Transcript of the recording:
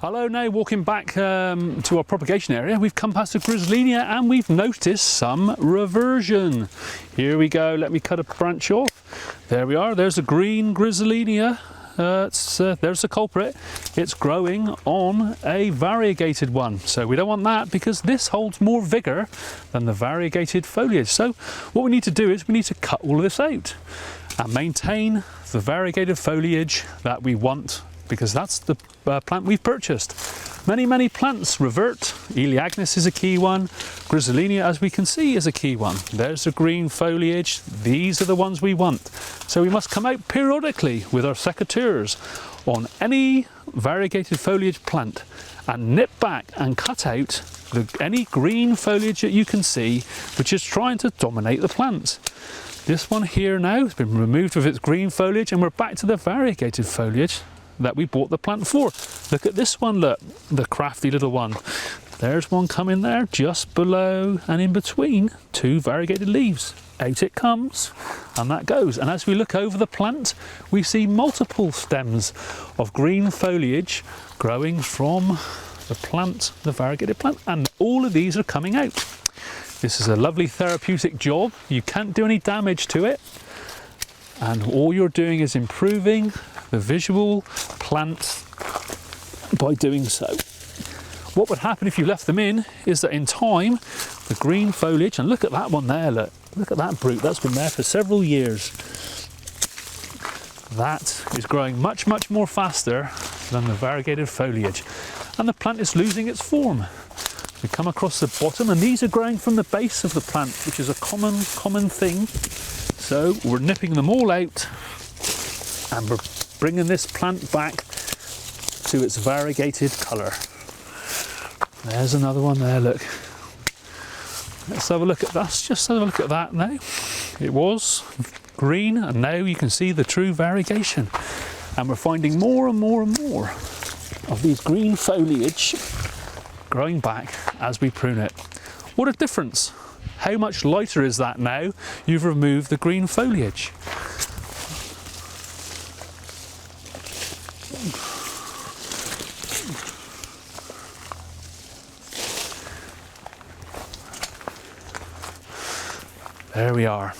Hello, now walking back to our propagation area, we've come past a griselinia and we've noticed some reversion. Here we go, let me cut a branch off. There we are, there's a green griselinia. There's the culprit. It's growing on a variegated one. So we don't want that because this holds more vigour than the variegated foliage. So what we need to do is we need to cut all of this out and maintain the variegated foliage that we want, because that's the plant we've purchased. Many plants revert. Elaeagnus is a key one. Griselinia, as we can see, is a key one. There's the green foliage. These are the ones we want. So we must come out periodically with our secateurs on any variegated foliage plant and nip back and cut out any green foliage that you can see, which is trying to dominate the plant. This one here now has been removed with its green foliage and we're back to the variegated foliage that we bought the plant for. Look at this one, look, the crafty little one. There's one coming there just below and in between two variegated leaves. Out it comes and that goes. And as we look over the plant, we see multiple stems of green foliage growing from the plant, the variegated plant, and all of these are coming out. This is a lovely therapeutic job. You can't do any damage to it. And all you're doing is improving the visual plant by doing so. What would happen if you left them in is that in time, the green foliage, and look at that one there, look at that brute, that's been there for several years. That is growing much more faster than the variegated foliage. And the plant is losing its form. We come across the bottom and these are growing from the base of the plant, which is a common thing. So we're nipping them all out and we're bringing this plant back to its variegated colour. There's another one there, look. Let's have a look at that. Just have a look at that now. It was green and now you can see the true variegation. And we're finding more and more of these green foliage growing back as we prune it. What a difference! How much lighter is that now you've removed the green foliage? There we are.